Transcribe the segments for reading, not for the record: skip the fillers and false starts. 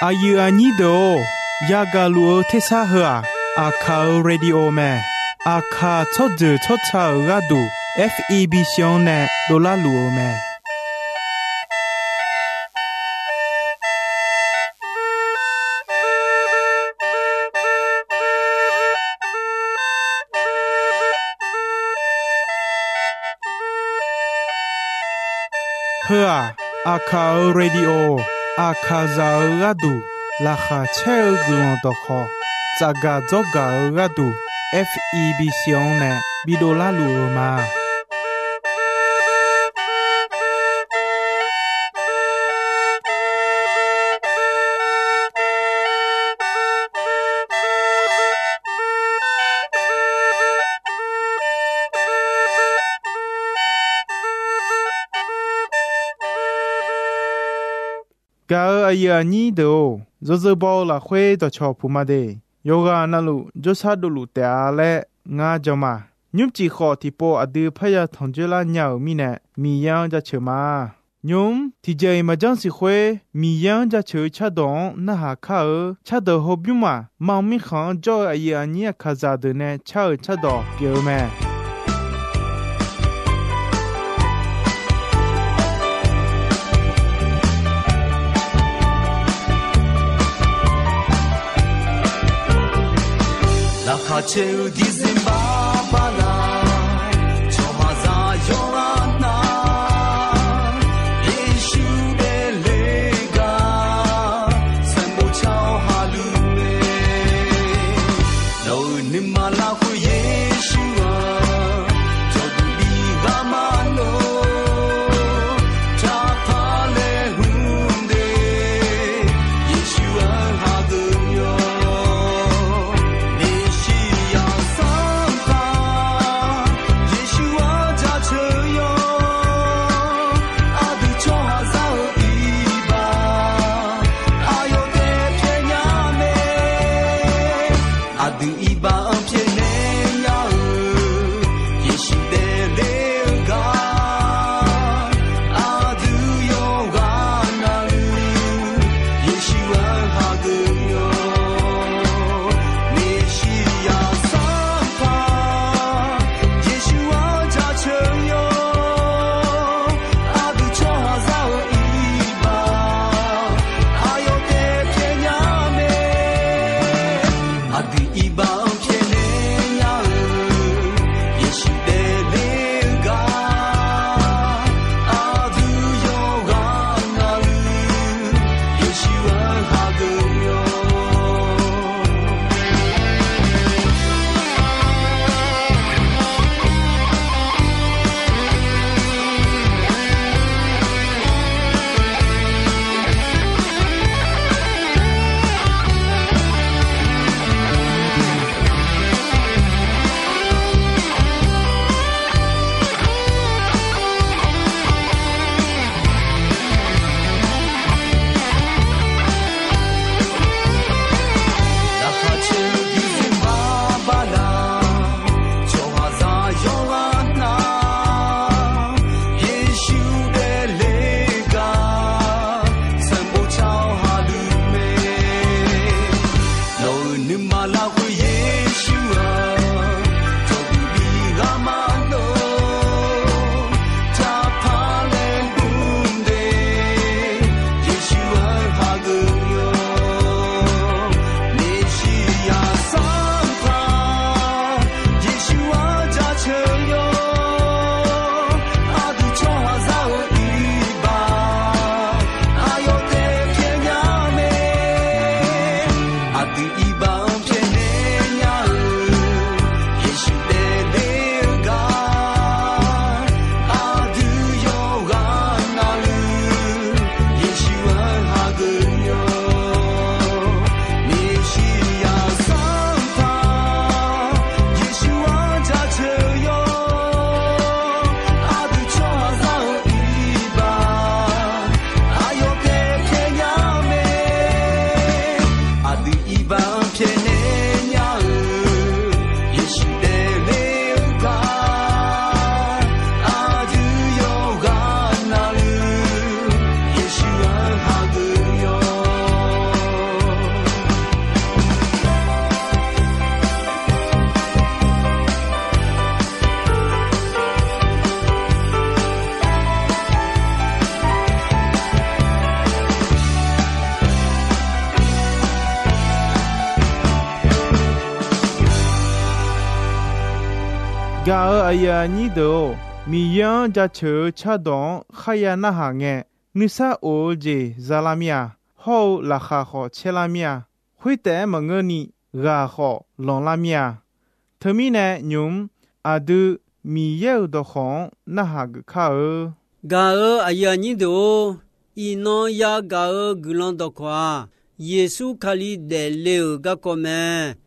อายุอันนี้โดยากาลัวเทสาหัวอาคาเรดิโอแมอาคาทอดเจอทอดชาระดู FEB ชงเนดอลลาร์ลัวแมเพื่ออาคาเรดิโออาคาซาระดูลาคาเชลกลอนตอคอจากาจอการะดู FEB ชงเนบิดอลลาร์ลัวมากาอายุอันนี้เดอจะบอกละคุยต่อชอบผู้มาเดโยกานั่นลูจะชาดูลูแต่ละงาจะมายุบจีขอที่ปออดีพยาทองเจลาเหนียวมีเนมียังจะเชื่อมายุมที่ใจมาจังสิคุยมียังจะเชื่อชาดองน่าหาข้าชาดอฮอบยุมามังมีขังจ่ออายุอันนี้ข้าจะเดินเนชาดอเปียวแม่卡丘迪森巴巴拉，乔马扎尤安娜，耶稣的雷嘎，三步桥哈鲁梅，老尼玛拉胡耶稣啊，做不比嘎玛诺，查帕雷胡德，耶稣安哈格哟。阿呀尼多米样加车恰当哈呀那哈个你啥欧杰扎拉米亚好拉哈好切拉米亚会带么个你拉好朗拉米亚特米呢妞阿都米有的红那哈个卡尔嘎尔阿呀尼多伊诺呀嘎尔古朗多夸耶稣卡里德流嘎个么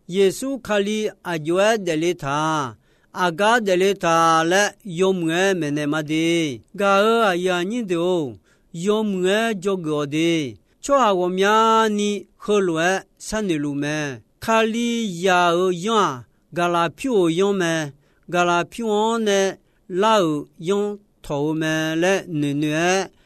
耶稣卡里阿约德里塔阿嘎德里塔勒有么么呢嘛的嘎尔阿呀尼多有么就个的cho à我们呢和罗三的路么卡里亚尔样嘎拉票样么嘎拉票呢老样头么嘞女女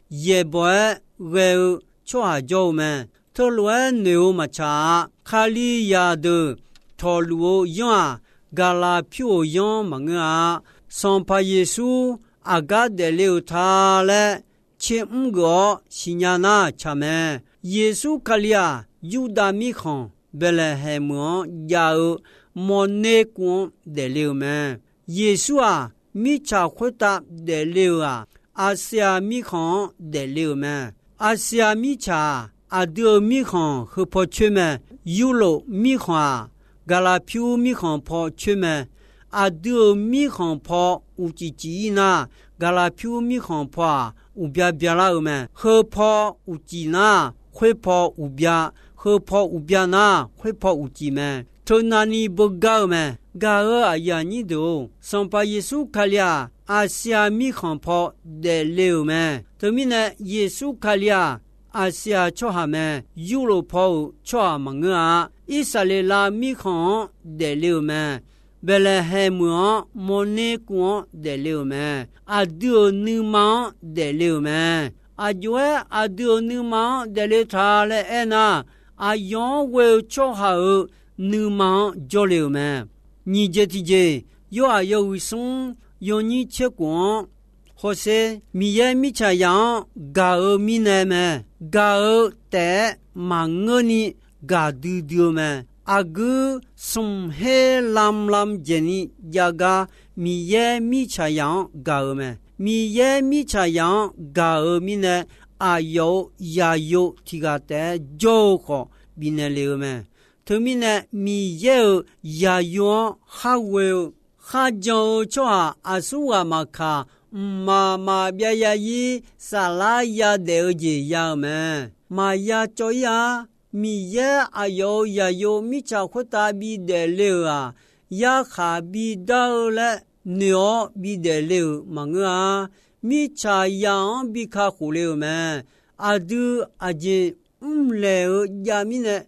也不会cho à就么头罗牛嘛cha卡里亚的头路样嘎拉票样么啊上怕耶稣阿嘎的留他嘞前五个新亚那cha么耶稣卡利亚犹大米康贝勒海姆亚尔莫内光的流们耶稣啊米查回答的流啊阿西亚米康的流们阿西亚米查阿德米康和破缺们犹罗米康嘎拉皮米康破缺们阿德米康破乌吉吉那嘎拉皮米康破乌比亚比拉尔们和破乌吉那会跑五边，和跑五边那会跑五几门，头那里不高门，高尔阿呀你都，上把耶稣卡利亚阿西亚米康跑的六门，头面呢耶稣卡利亚阿西亚超下门，犹罗跑超下门啊，以色列拉米康的六门。贝勒海姆莫内光的六门，阿德尼芒的六门。阿约阿德尼芒的里塔勒安娜，阿杨为超好尼芒交流们，你这提着有啊有为送有你切光，或是米耶米查样嘎尔米奈们，嘎尔带忙个你嘎丢丢们。阿个送黑蓝蓝杰尼亚个米耶米查样嘎尔们。米耶米查样嘎尔米呢阿有呀有提个的就好比那流们，他们呢米耶呀有哈维哈就做阿苏阿玛卡妈别呀伊萨拉呀的姐呀们，妈呀做呀米耶阿有呀有米查回答比的流啊，呀哈比到了。牛比的流忙啊，米查样比卡胡流们，阿杜阿姐流呀米呢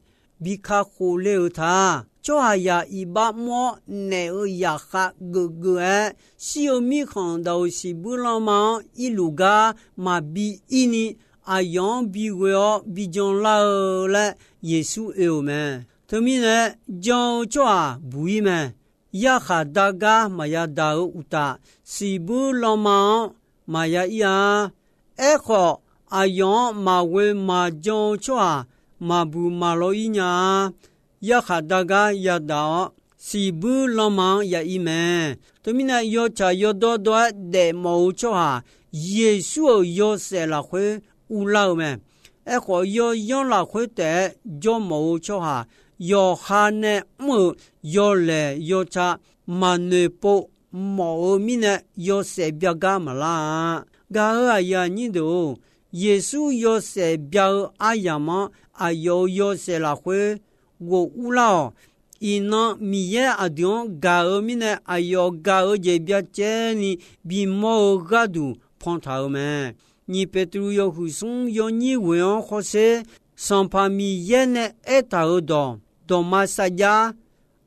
比卡胡流他，做下呀一把毛内呀哈哥哥哎，小米看到是不浪漫一路个嘛比一呢，阿样比我比将老了耶稣有们，他们呢将做不一们。ya khadaga maya dau uta sibu loma maya ya ekho ayon mawe majon chwa mabu maloinya ya khadaga ya da sibu loma ya ime tomina yo cha yo do de mo chwa yesu yo se la khwe ulau me ekho yo yon la khwe de jo mo chwa yo hane mu yo le yo cha manepo mo mine yo se biaga mala ga ya ni do yesu yo se bia ayama ayo yo se la khwe wo ula ina miye adion ga mine ayo ga je bia che ni bi mo gadu ponta me ni petru yo husun yo ni weon khose sans pas miye ne eta odo Domasaja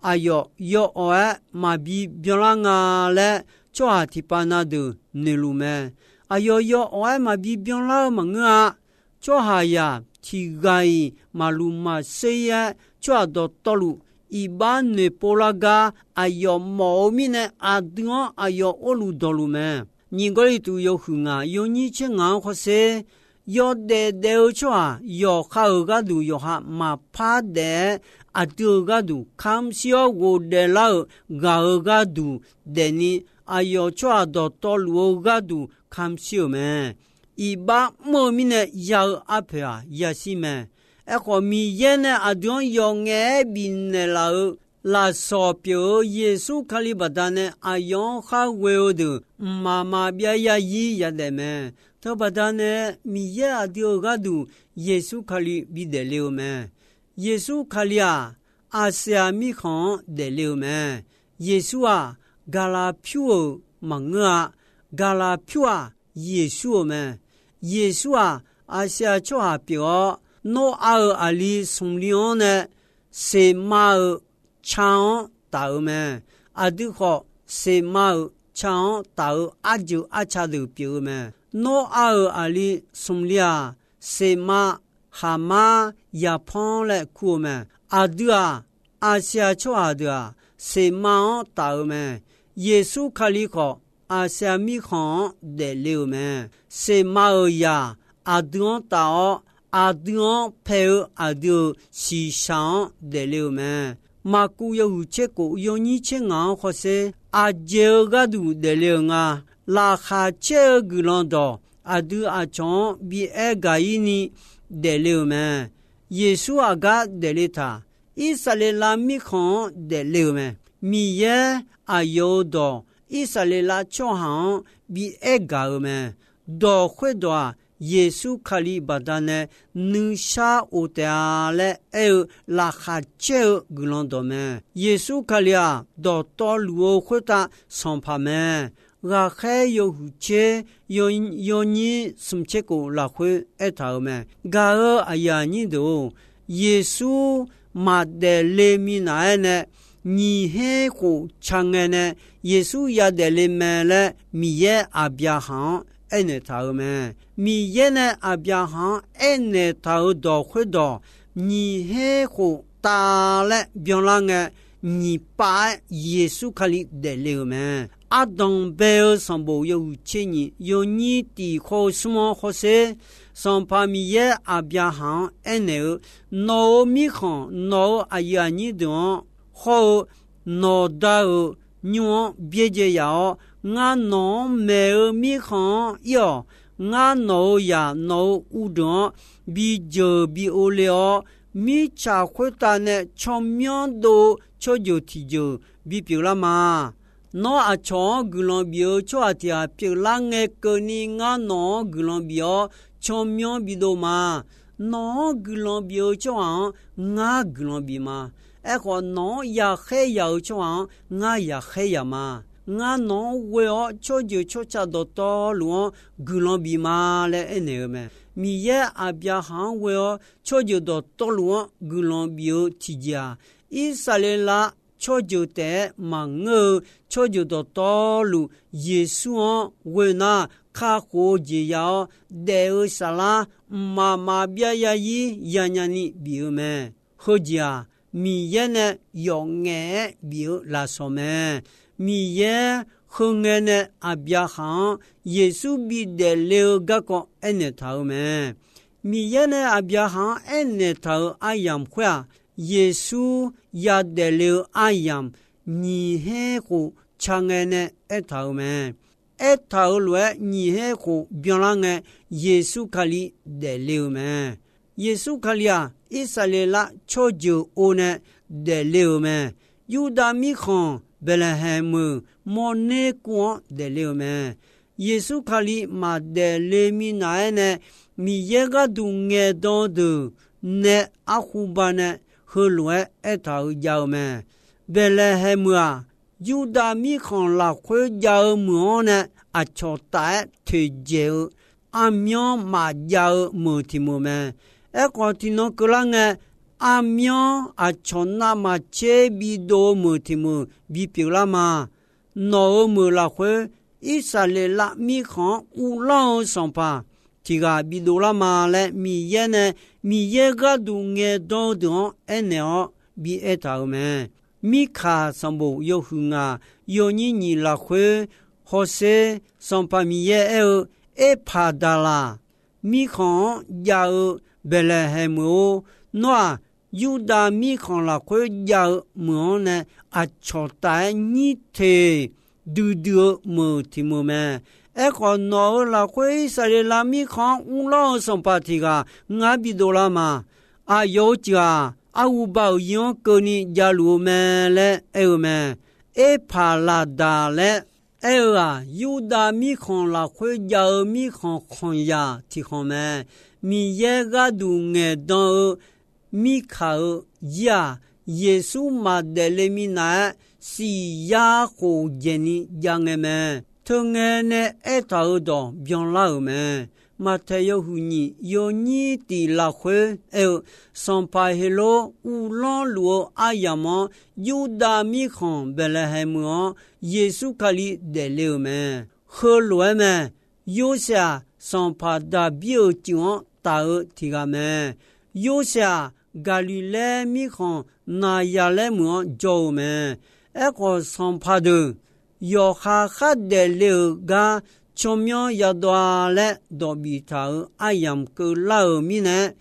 ayo yo oe mabi biolanga le choa tipana de nelume ayo yo oe mabi biola manga choa ya tigai maluma seya choa do tolu iba ne polaga ayo momine adno ayo olu dolume ningoli tu yo hunga yo ni chenga khose yo de choa yo khaga du yo ha ma pha de atuga du kam sio go de la ga du de ni 阿要抓到道路个都看小们，一把莫名的要阿婆啊也是们，个米耶呢阿种用眼边的老。拉索表耶稣卡里巴达呢阿用哈维的妈妈别呀伊呀的们，他巴达呢米耶阿丢个都耶稣卡里比得了们，耶稣卡里啊阿西亚米康得了们，耶稣啊嘎拉票忙啊嘎拉票啊耶稣们，耶稣啊阿西亚做阿表诺阿里松利呢是马唱道们，阿都好是马唱道阿就阿查的表们，诺阿里松利啊是马哈马亚胖来苦们，阿都啊阿下做阿都啊是马道们，耶稣卡里可阿下米康的了们，是马呀阿都道阿都配阿都西上的了们。马古有结果有你情啊，或是阿杰个都得了啊，拉哈切个啷到阿都阿长比阿个伊尼得了嘛，耶稣阿个得了他，以色列拉米康得了嘛，米耶阿有到以色列拉长行比阿个嘛，到会到。耶稣卡里巴达呢，能下乌德勒拉哈切格朗多门，耶稣卡里啊，到道路会打上帕门，阿还有胡切有你什切个拉会头门，噶尔阿呀你都耶稣马德勒米奈呢，你还个长呢，耶稣呀德勒门了米耶阿比亚行。ene tao me mi yene abia han ene tao do khwedo ni he ko ta le byon la nge ni pa yesu khali de le me adong be sambo yo cheni yo ni ti kho smo kho se son pa mi ye abia han ene no mi khon no aya ni don ho no da nyo bieje ya nga no me mi khan yo nga no ya no udon bi jo bi oleo mi cha khweta ne chomyon do chojo ti jo bi pyula ma no a cho gulon bio cho atia pyula nge ko ni nga no gulon bio chomyon bi do ma no gulon bio cho nga gulon bi ma e ko no ya khe ya cho nga ya khe ya ma nga no we o chojo chocha do to lu gulon bi ma le ene me mi ye abia han we o chojo do to lu gulon bi o tija isale la chojo te mango chojo do to lu yesu we na kha ko je ya de o sala ma bia ya yi ya nya ni bi me ho ja mi ye ne yo nge bi la so me mi ye khungene abia han yesu bi de le ga ko ene tao me mi ye ne abia han ene tao ayam khwa yesu ya de le ayam ni he ko changene etao me etao lwe ni he ko byolange yesu khali de le me yesu khalia isalela chojo one de le me yuda mi khon Bethlehem mone ko de le me yesu khali ma de le mi na ne mi ye ga du nge do de ne akhuba ne hulwe eta yao me Bethlehem a yuda mi khon la khwe yao mo ne a chota the je amyon ma yao mo ti mo me e ko ti no klang amyon a chonna ma che bi do mo ti mo bi pyula ma no mo la khwe isale la mi khon u la son pa ti ga bi do la ma le mi ye ne mi ye ga du nge do do ene o bi eta me mi kha sambo yo hu nga yo ni la khwe ho se son pa mi ye e pa da la mi khon ya Bethlehem o no yuda mi khon la khwe ya mo ne a chota ni the 嘟嘟么提么么。可诺拉会萨里拉米康乌拉上巴提个阿比多拉嘛有家乌包用个你加入么嘞么帕拉达嘞犹大米康拉会加米康康呀提康么米耶个杜耶当米卡呀耶稣马德勒米奈西亚胡杰尼样个么同年呢到到变老么马太有胡尼有你的拉会上派黑罗乌朗罗阿亚么犹大米康贝勒海姆耶稣卡里的流么和罗么有些上派的标准大提个么有些加利勒米康那亚勒么做么个上派的有哈哈的流个全面要多嘞多比他阿样个老米呢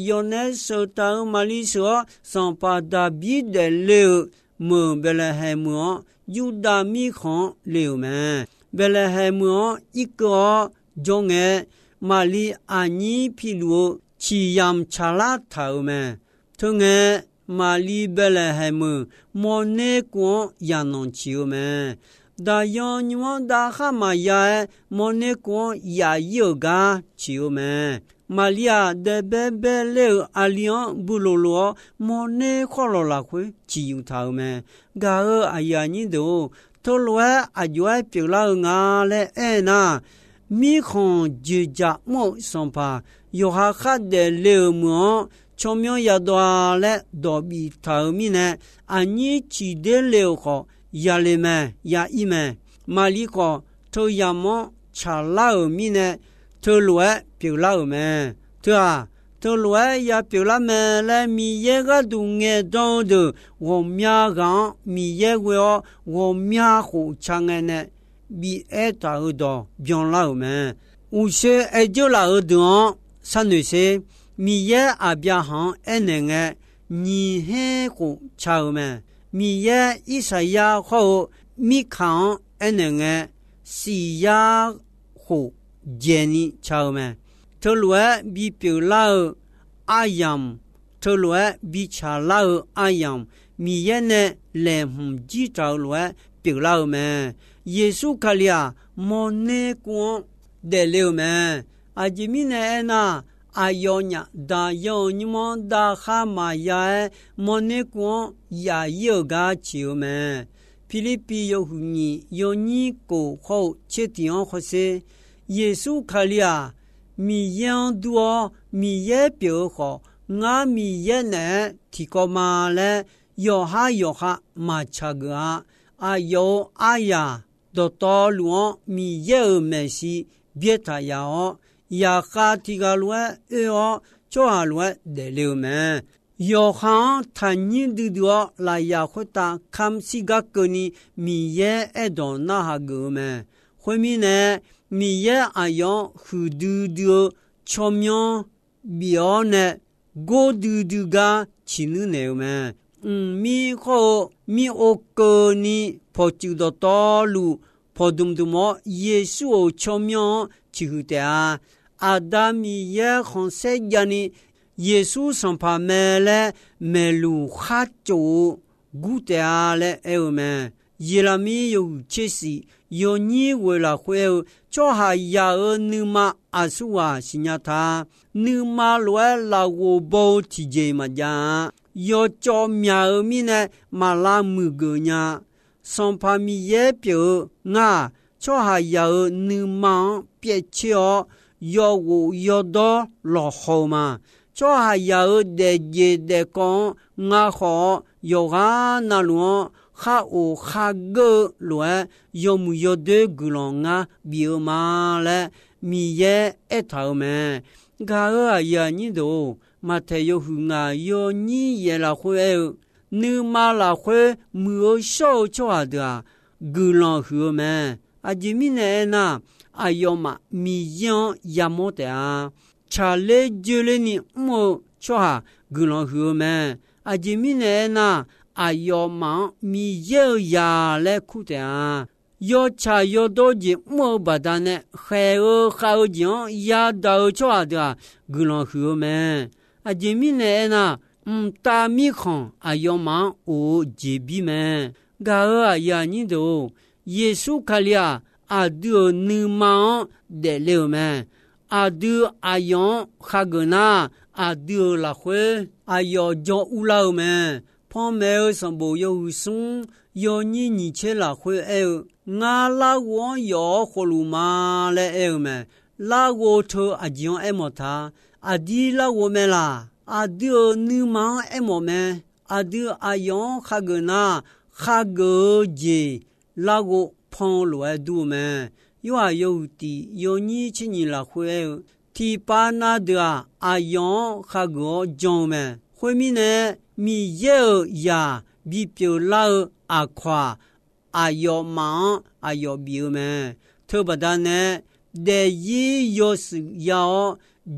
有呢受到马里说上巴达比的流么贝勒海姆犹大米康流么贝勒海姆一个中马里阿尼皮鲁七样查拉头么同马里贝勒海姆莫内光亚农球么大洋你们大哈马呀莫内光亚有个球么马里亚的贝贝勒阿里昂布罗罗莫内夸罗拉会只有头么噶阿呀你都托罗阿就爱表拉阿嘞那米康就家莫上巴有哈哈的流么全面要多嘞多比头米呢你只得流好亚里们亚伊们马里个头亚么查拉米呢头罗表拉们对啊头罗也表拉们来米耶个东耶当的我面讲米耶个我面好长呢比大的变老们有些就老的三女些米耶阿边行能你很好长们米耶以赛亚后米康能西亚后杰尼长们头罗比表老阿样头罗比查老阿样米耶呢来红几招罗表老们耶稣卡利亚莫内光的流们阿吉米呢那有呢大有你们大哈马呀莫内光也有个球们菲律宾有你有你过后确定或是耶稣卡利亚米样多米也表好米也呢提高嘛嘞有哈马查个有呀多多路米也没西别他呀呀哈提个路做下路的流门有行他你的多来呀会打看西个个你米也到那哈个门后面呢米也样胡嘟嘟全面表呢go嘟嘟个起nu流门米好米我个你破就到道路破dumdummo耶稣全面起乎的阿达米也红色呀你耶稣上怕没了没路哈走古的嘞们耶拉米有确实有你为了会做下呀你嘛阿苏啊新呀他你嘛来拉我包提接嘛呀有做苗米呢马拉木个呀上怕米也表做下呀你嘛别笑有我有多落后嘛做下呀的也的讲好有那路哈o ha go lo yo mu yo de glonga bio ma le mi ye etao me ga ya ni do ma te yo hu nga yo ni ye la hue nu ma la hue mu sho cho da glon hu me a ji mi ne na ayo ma mi yon ya mo te a cha le je le ni mo cho ha glon hu me a ji mi ne na ayo ma mi ye ya le ku de ယောချာယောတော့ဂျေမောဘာဒနဲ့ခဲရောခါဂျောယာဒေါချွာဒာဂူလွန်ခူမဲအဂျီမီနဲနာတာမီခွန်အယောမန်အိုဂျီဘီမဲဂါယာနီဒိုယေရှုခလျာအဒူနီမောင်ဒဲလေမဲအဒူအယောခဂနာအဒူလာခွေအယောဂျောဦးလောက်မဲဖောမဲစံဘူယောဆုံယောနီနီချေလာခွေအဲငါလာဝွန်ယောခလူမာလဲအဲမဲလာဝထိုအဂျွန်အဲမတာအဒီလာဝမဲလာအဒူနီမောင်အဲမမဲအဒူအယောခဂနာခဂဂျေလာဝဖောင်းလွယ်ဒူမဲယောအယုတီယောနီချင်းနီလာခွေတီပါနာဒာအယောခဂောဂျုံမဲခွေမီနဲမီယေယာဘီပြူလာအခါအယောမောင်အယောဘီမဲထောပဒနဲ့ဒေယီယောစယော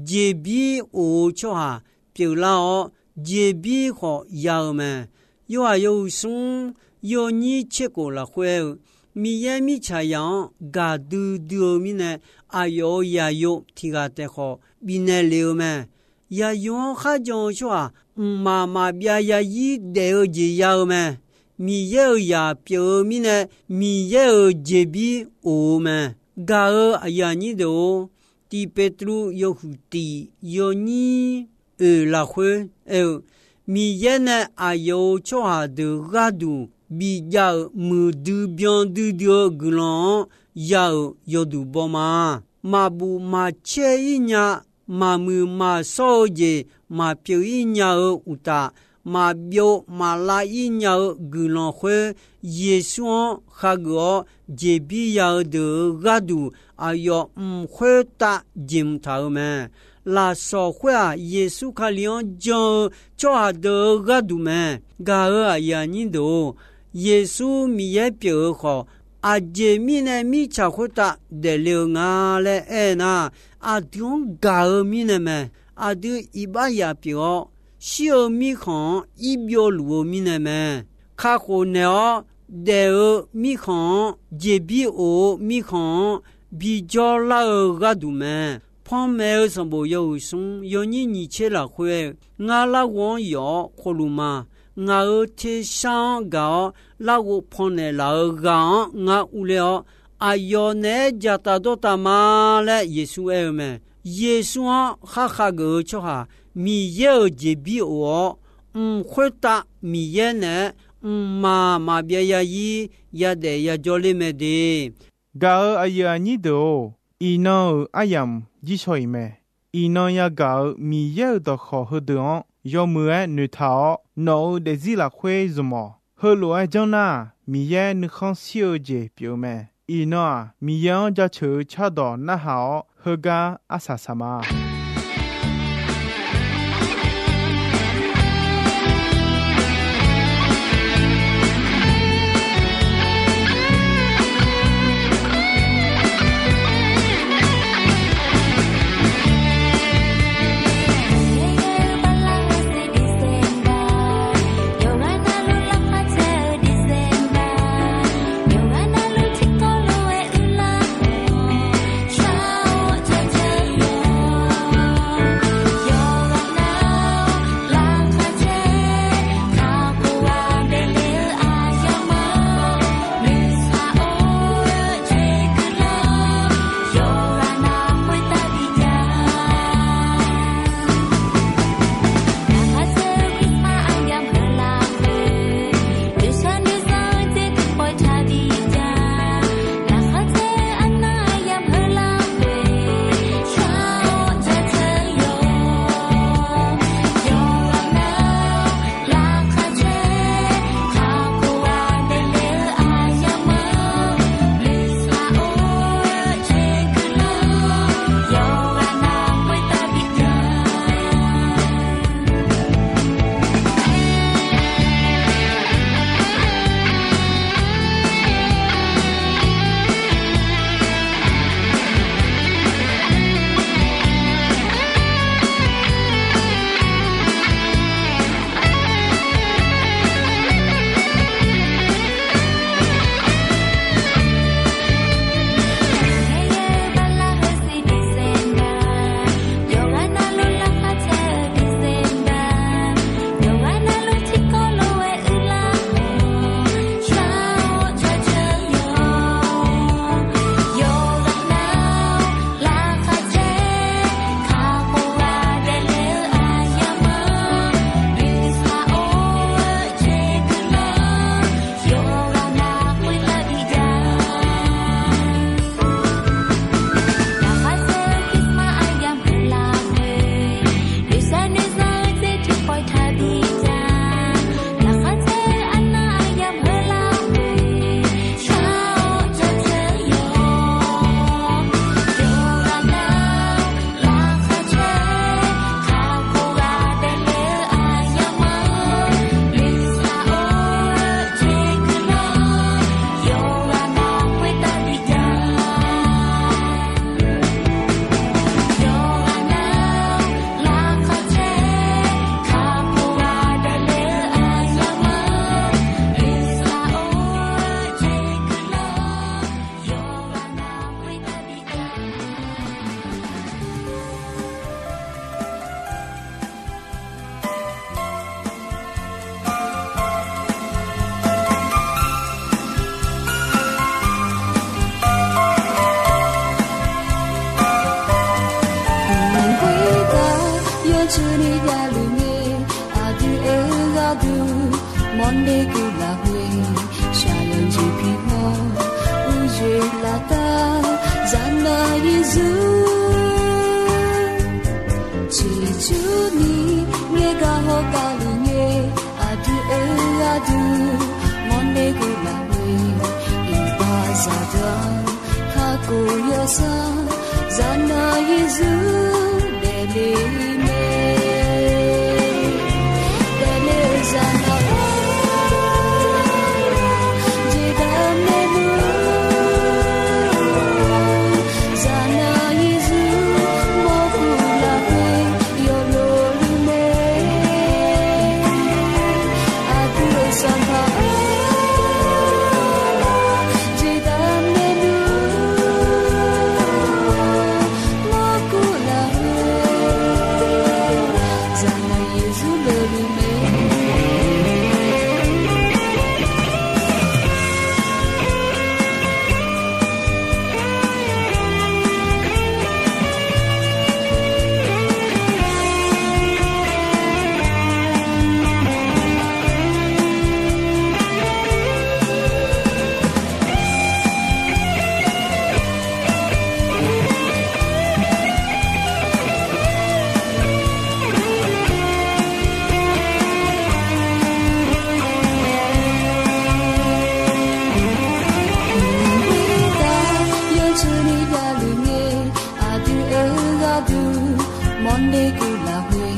ဂျေဘီအိုချောဟာပြူလာဂျေဘီခေါ်ယောမဲယောအယုဆုံယောနီချေကိုလာခွေมีเยมีชายังกาดูมีเนอายอยายุที่กาเตขอบินเนเลวแม่ยายงข้าจงชัวมาเบียยายีเดอจียาวแม่มีเยอยาเปียวมีเนมีเยอเจบีโอแม่กาอายานีโดตีเปตรูโยหุตีโยนีลาเควมีเยเนอายอชัวเดกาดูบียามือดูเบียนดูเดียวกุลอนยาวโยดูบมาบูมาเชยญามามือมาโซเจมาเปียญาอุตามาเบียวมาลายญากุลอนเขเยซูขากอเจบียาเดกาดูอายอเขตาจิมทาวแมลาโซเขเยซูคาลิอนจอจอเดกาดูแมกาอยานิโด耶稣米也表好，阿姐米呢米茶会打得了啊嘞哎那阿丢嘎尔米呢么阿丢一把也表小米看一表路米呢么卡好呢得米看这比哦米看比较老个多么旁边上不有送有你吃了会俺老王要活路嘛ငါတိရှောင်းကောလောက်ကိုဖုန်နေလောက်ကောင်ငါဦးလျောအယောနေကြတာတော့တမလဲယေရှုအဲမဲယေရှုခခကောချဟာမီယေဂျီဘီအောခွတ်တာမီယေနေမာဗျာယာယီရတဲ့ရကြောလိမဲဒီဂါအယာနီဒိုအီနောအယမ်ဂျီချွိမဲအီနောယာဂါမီယေတော့ခေါ်ဟဒွန်ယောမွေနွထာနောဒေဇီလာခွေဇမောဟလိုအကြောင်းနာမီယေနခွန်စီယိုဂျေပြိုမဲအီနောမီယောကြချူချတော်နဟာဟဂါအဆာဆမာ Monde kula hui sha yon ji pi mo u je la ta zana Yesu chi chu ni nge ga ho ka lu nge adu adu Monde kula hui I ba za da ha ko ya sa zana Yesu de le me de le zana Monde kula hui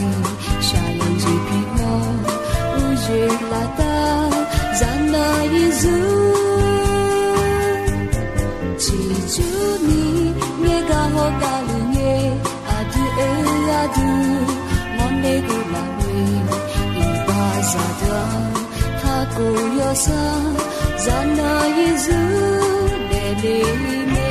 sha yon ji pi mo u je la ta zana Yesu chi chu ni nge ga ho ka lu nge adu adu Monde kula hui I ba za da ha ko yo sa zana Yesu de le me